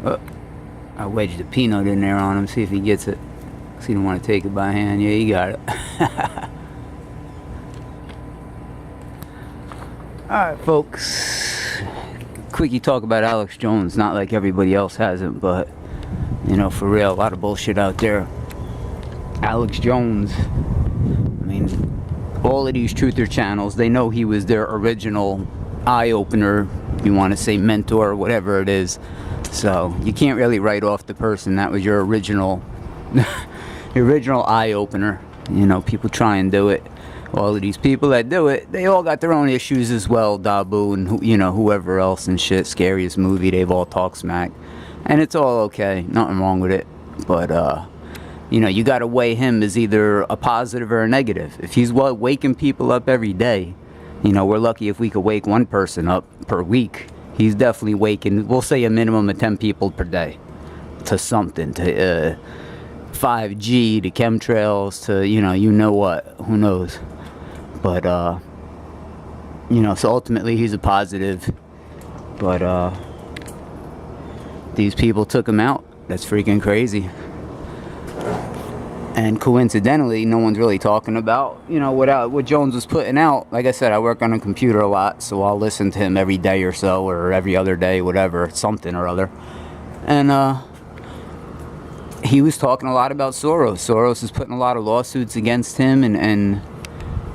I wedged a peanut in there on him, see if he gets it. So he didn't want to take it by hand. Yeah, he got it. Alright, folks. Quickie talk about Alex Jones. Not like everybody else hasn't, but, you know, for real, a lot of bullshit out there. Alex Jones, I mean, all of these truther channels, they know he was their original eye-opener, you want to say mentor, whatever it is. So you can't really write off the person that was your original your original eye-opener. You know, people try and do it. All of these people that do it, they all got their own issues as well. Dabu and, you know, whoever else and shit. Scariest movie, they've all talked smack, and it's all okay, nothing wrong with it. But you know, you got to weigh him as either a positive or a negative. If he's waking people up every day, you know, we're lucky if we could wake one person up per week. He's definitely waking, we'll say, a minimum of 10 people per day to something, to 5G, to chemtrails, to, you know what, who knows. But, you know, so ultimately he's a positive. But these people took him out. That's freaking crazy. And coincidentally, no one's really talking about, you know, what Jones was putting out. Like I said, I work on a computer a lot, so I'll listen to him every day or so, or every other day, whatever, something or other. And he was talking a lot about Soros. Soros is putting a lot of lawsuits against him, and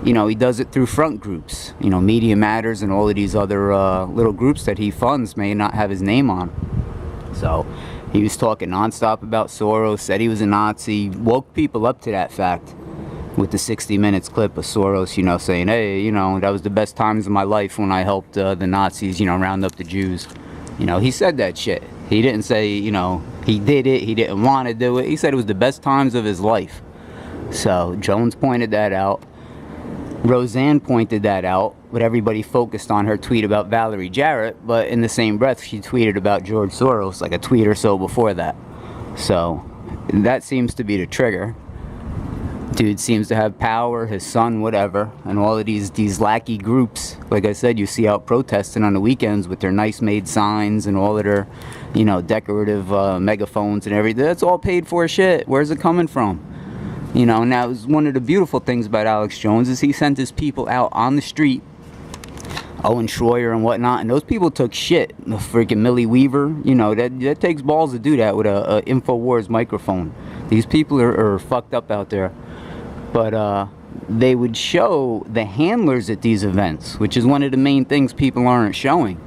you know, he does it through front groups. You know, Media Matters and all of these other little groups that he funds may not have his name on. So he was talking nonstop about Soros, said he was a Nazi, woke people up to that fact with the 60 Minutes clip of Soros, you know, saying, hey, you know, that was the best times of my life when I helped the Nazis, you know, round up the Jews. You know, he said that shit. He didn't say, you know, he did it, he didn't want to do it. He said it was the best times of his life. So Jones pointed that out. Roseanne pointed that out, but everybody focused on her tweet about Valerie Jarrett, but in the same breath she tweeted about George Soros like a tweet or so before that. So that seems to be the trigger. Dude seems to have power, his son, whatever, and all of these lackey groups, like I said, you see out protesting on the weekends with their nice made signs and all of their, you know, decorative megaphones and everything. That's all paid for shit. Where's it coming from? You know, and that was one of the beautiful things about Alex Jones, is he sent his people out on the street, Owen Schroyer and whatnot, and those people took shit. The freaking Millie Weaver, you know, that takes balls to do that with a InfoWars microphone. These people are fucked up out there. But they would show the handlers at these events, which is one of the main things people aren't showing.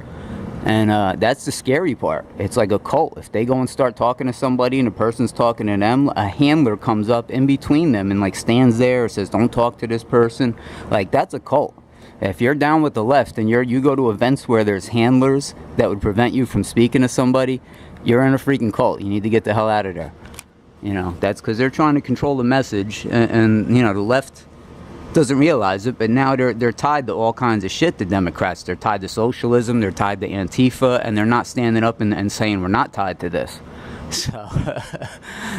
And that's the scary part. It's like a cult. If they go and start talking to somebody and the person's talking to them, a handler comes up in between them and like stands there and says, don't talk to this person. Like, that's a cult. If you're down with the left and you go to events where there's handlers that would prevent you from speaking to somebody, you're in a freaking cult. You need to get the hell out of there. You know, that's because they're trying to control the message, and you know, the left doesn't realize it, but now they're tied to all kinds of shit, the Democrats. They're tied to socialism, they're tied to Antifa, and they're not standing up and saying we're not tied to this. So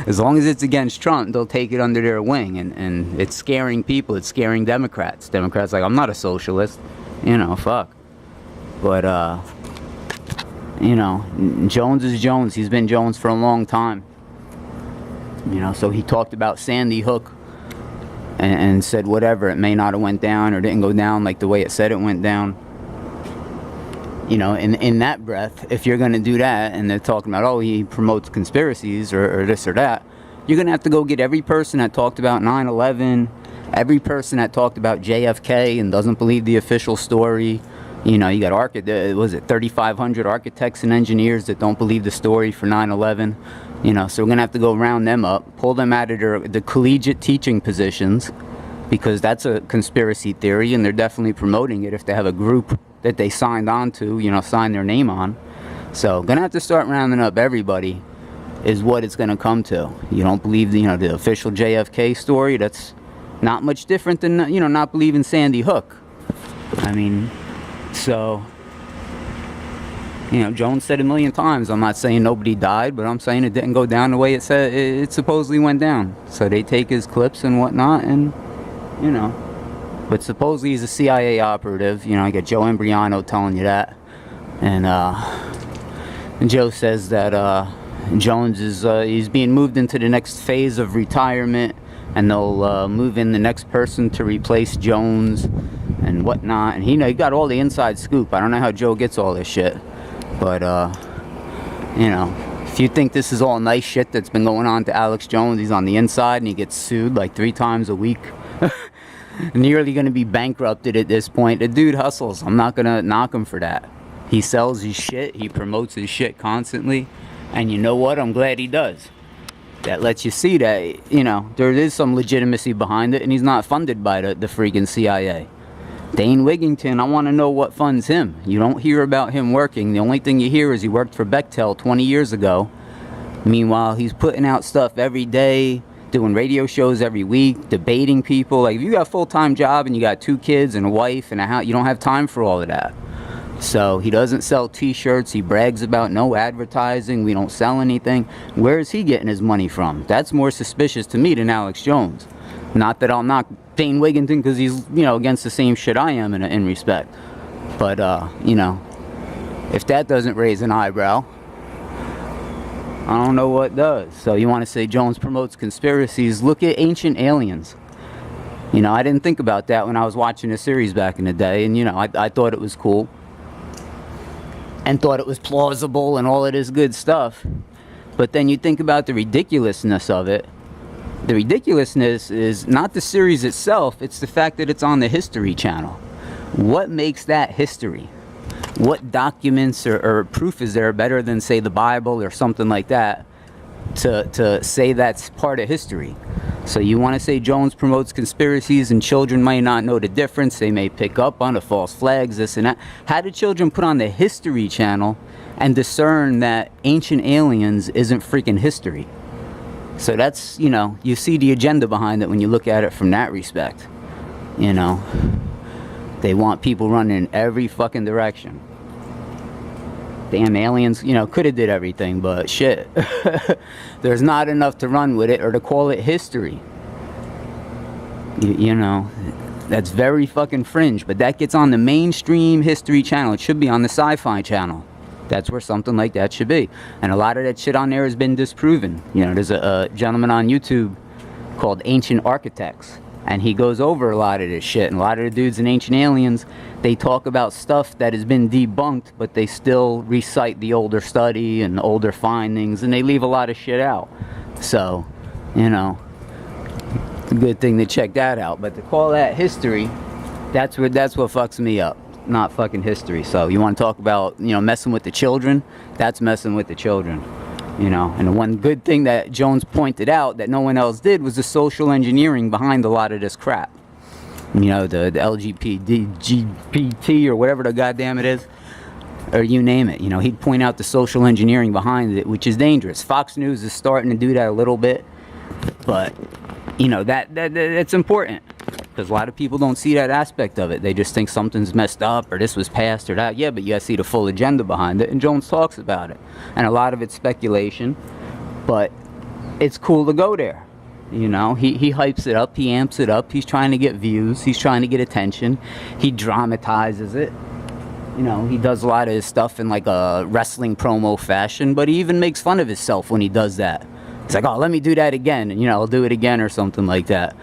as long as it's against Trump, they'll take it under their wing, and it's scaring people. It's scaring Democrats. Democrats like, I'm not a socialist, you know, fuck. But you know, Jones is Jones. He's been Jones for a long time. You know, so he talked about Sandy Hook and said whatever, it may not have went down or didn't go down like the way it said it went down. You know, in that breath, if you're going to do that and they're talking about, oh, he promotes conspiracies or this or that, you're going to have to go get every person that talked about 9/11, every person that talked about JFK and doesn't believe the official story. You know, you got 3,500 architects and engineers that don't believe the story for 9/11. You know, so we're going to have to go round them up, pull them out of the collegiate teaching positions, because that's a conspiracy theory, and they're definitely promoting it if they have a group that they signed on to, you know, signed their name on. So, going to have to start rounding up everybody is what it's going to come to. You don't believe the, you know, the official JFK story, that's not much different than, you know, not believing Sandy Hook. I mean, so, you know, Jones said a million times, I'm not saying nobody died, but I'm saying it didn't go down the way it said it supposedly went down. So they take his clips and whatnot, and, you know, but supposedly he's a CIA operative. You know, I got Joe Embriano telling you that. And Joe says that Jones is he's being moved into the next phase of retirement, and they'll move in the next person to replace Jones and whatnot. And he got all the inside scoop. I don't know how Joe gets all this shit, but you know, if you think this is all nice shit that's been going on to Alex Jones, he's on the inside and he gets sued like 3 times a week. Nearly gonna be bankrupted at this point. The dude hustles. I'm not gonna knock him for that. He sells his shit, he promotes his shit constantly, and you know what? I'm glad he does. That lets you see that, you know, there is some legitimacy behind it, and he's not funded by the freaking CIA. Dane Wigington, I want to know what funds him. You don't hear about him working. The only thing you hear is he worked for Bechtel 20 years ago. Meanwhile, he's putting out stuff every day, doing radio shows every week, debating people. Like, if you got a full-time job and you got 2 kids and a wife and a house, you don't have time for all of that. So he doesn't sell t-shirts. He brags about no advertising. We don't sell anything. Where is he getting his money from? That's more suspicious to me than Alex Jones. Not that I'll knock Dane Wigington because he's, you know, against the same shit I am in respect. But, you know, if that doesn't raise an eyebrow, I don't know what does. So you want to say Jones promotes conspiracies? Look at Ancient Aliens. You know, I didn't think about that when I was watching the series back in the day. And, you know, I thought it was cool. And thought it was plausible and all of this good stuff. But then you think about the ridiculousness of it. The ridiculousness is not the series itself, it's the fact that it's on the History Channel. What makes that history? What documents or proof is there better than, say, the Bible or something like that to say that's part of history? So you want to say Jones promotes conspiracies and children might not know the difference. They may pick up on the false flags, this and that. How do children put on the History Channel and discern that Ancient Aliens isn't freaking history? So that's, you know, you see the agenda behind it when you look at it from that respect. You know, they want people running in every fucking direction. Damn aliens, you know, could have did everything, but shit. There's not enough to run with it or to call it history. You know, that's very fucking fringe, but that gets on the mainstream History Channel. It should be on the Sci-Fi Channel. That's where something like that should be. And a lot of that shit on there has been disproven. You know, there's a gentleman on YouTube called Ancient Architects, and he goes over a lot of this shit. And a lot of the dudes in Ancient Aliens, they talk about stuff that has been debunked, but they still recite the older study and the older findings, and they leave a lot of shit out. So, you know, it's a good thing to check that out. But to call that history, that's what fucks me up. Not fucking history. So you want to talk about, you know, messing with the children? That's messing with the children. You know, and the one good thing that Jones pointed out that no one else did was the social engineering behind a lot of this crap. You know, the LGBT or whatever the goddamn it is, or you name it. You know, he'd point out the social engineering behind it, which is dangerous. Fox News is starting to do that a little bit, but you know, that's important. Because a lot of people don't see that aspect of it. They just think something's messed up or this was passed or that. Yeah, but you gotta see the full agenda behind it, and Jones talks about it. And a lot of it's speculation, but it's cool to go there. You know, he hypes it up, he amps it up, he's trying to get views, he's trying to get attention, he dramatizes it. You know, he does a lot of his stuff in like a wrestling promo fashion, but he even makes fun of himself when he does that. He's like, oh, let me do that again, and you know, I'll do it again or something like that.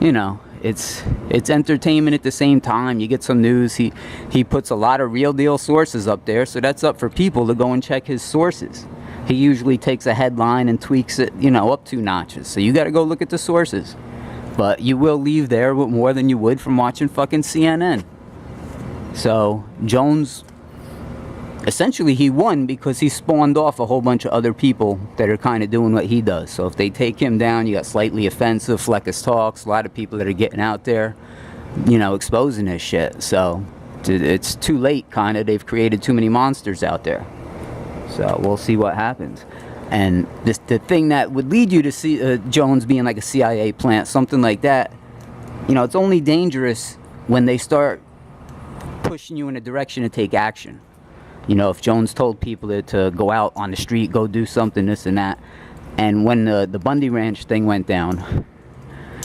You know, it's entertainment at the same time. You get some news. He puts a lot of real deal sources up there, so that's up for people to go and check his sources. He usually takes a headline and tweaks it, you know, up 2 notches. So you got to go look at the sources. But you will leave there with more than you would from watching fucking CNN. So Jones, essentially he won because he spawned off a whole bunch of other people that are kind of doing what he does. So if they take him down, you got Slightly Offensive, Fleckus Talks, a lot of people that are getting out there, you know, exposing this shit. So it's too late, kind of. They've created too many monsters out there. So we'll see what happens. And the thing that would lead you to see Jones being like a CIA plant, something like that, you know, it's only dangerous when they start pushing you in a direction to take action. You know, if Jones told people to go out on the street, go do something, this and that. And when the Bundy Ranch thing went down,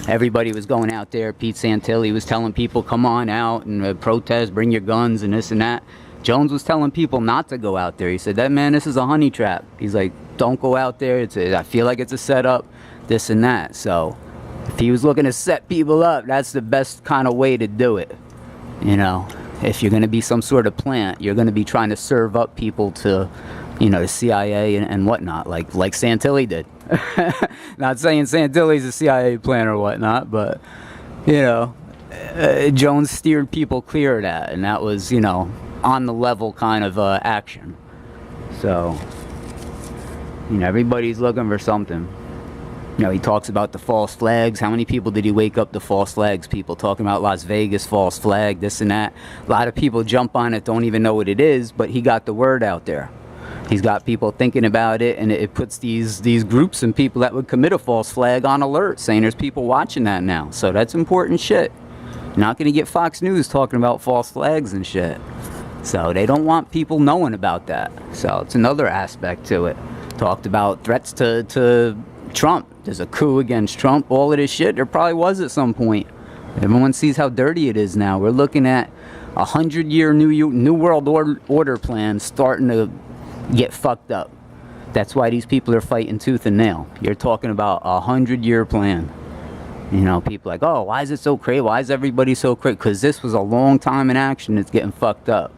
everybody was going out there. Pete Santilli was telling people, come on out and protest, bring your guns and this and that. Jones was telling people not to go out there. He said, "That man, this is a honey trap." He's like, "Don't go out there. I feel like it's a setup, this and that." So if he was looking to set people up, that's the best kind of way to do it. You know, if you're going to be some sort of plant, you're going to be trying to serve up people to, you know, the CIA and whatnot, like Santilli did. Not saying Santilli's a CIA plant or whatnot, but, you know, Jones steered people clear of that, and that was, you know, on the level kind of action. So, you know, everybody's looking for something. You know, he talks about the false flags. How many people did he wake up to false flags? People talking about Las Vegas false flag, this and that. A lot of people jump on it, don't even know what it is, but he got the word out there. He's got people thinking about it, and it puts these groups and people that would commit a false flag on alert, saying there's people watching that now. So that's important shit. You're not going to get Fox News talking about false flags and shit. So they don't want people knowing about that. So it's another aspect to it. Talked about threats to Trump. There's a coup against Trump. All of this shit, there probably was at some point. Everyone sees how dirty it is now. We're looking at 100-year New World Order plan starting to get fucked up. That's why these people are fighting tooth and nail. You're talking about 100-year plan. You know, people like, oh, why is it so crazy? Why is everybody so crazy? Because this was a long time in action. It's getting fucked up.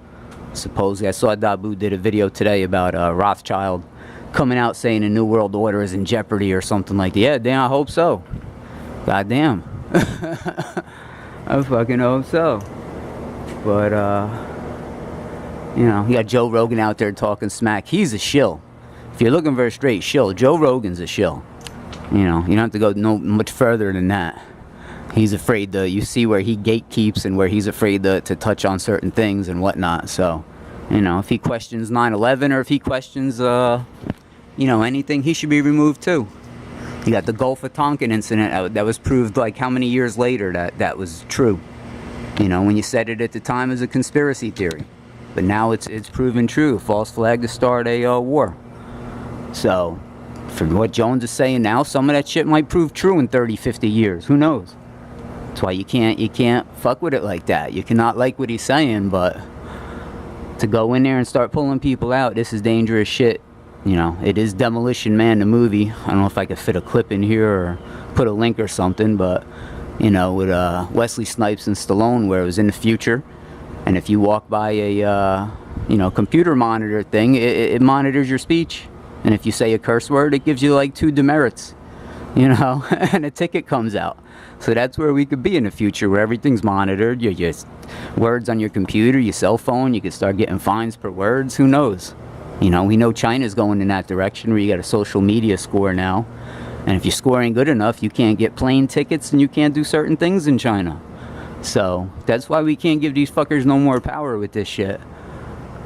Supposedly, I saw Dabu did a video today about Rothschild coming out saying the New World Order is in jeopardy or something like that. Yeah, damn, I hope so. God damn. I fucking hope so. But, you know, you got Joe Rogan out there talking smack. He's a shill. If you're looking for a straight shill, Joe Rogan's a shill. You know, you don't have to go no much further than that. He's afraid to, you see where he gatekeeps and where he's afraid to touch on certain things and whatnot. So, you know, if he questions 9/11 or if he questions, you know, anything, he should be removed too. You got the Gulf of Tonkin incident that was proved like how many years later that was true. You know, when you said it at the time as a conspiracy theory. But now it's proven true. False flag to start a war. So, from what Jones is saying now, some of that shit might prove true in 30, 50 years. Who knows? That's why you can't fuck with it like that. You cannot like what he's saying, but to go in there and start pulling people out, this is dangerous shit. You know, it is Demolition Man, the movie. I don't know if I could fit a clip in here or put a link or something, but, you know, with Wesley Snipes and Stallone, where it was in the future, and if you walk by a, you know, computer monitor thing, it monitors your speech. And if you say a curse word, it gives you like 2 demerits, you know, and a ticket comes out. So that's where we could be in the future, where everything's monitored. Your words on your computer, your cell phone, you could start getting fines per words. Who knows? You know, we know China's going in that direction where you got a social media score now. And if you're scoring good enough, you can't get plane tickets and you can't do certain things in China. So that's why we can't give these fuckers no more power with this shit.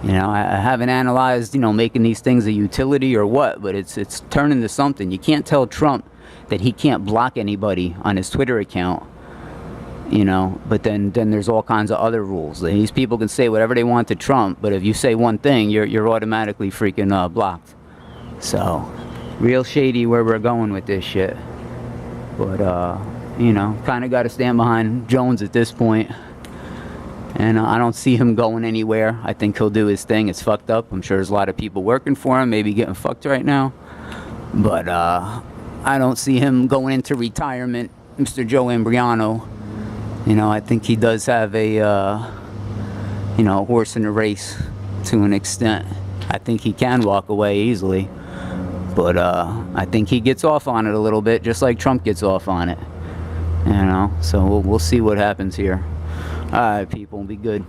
You know, I haven't analyzed, you know, making these things a utility or what, but it's turning to something. You can't tell Trump that he can't block anybody on his Twitter account, you know, but then there's all kinds of other rules. These people can say whatever they want to Trump, but if you say one thing, you're automatically freaking blocked. So, real shady where we're going with this shit. But, you know, kind of got to stand behind Jones at this point. And I don't see him going anywhere. I think he'll do his thing. It's fucked up. I'm sure there's a lot of people working for him, maybe getting fucked right now. But I don't see him going into retirement, Mr. Joe Imbriano. You know, I think he does have a, you know, horse in the race to an extent. I think he can walk away easily. But I think he gets off on it a little bit, just like Trump gets off on it. You know, so we'll see what happens here. All right, people, be good.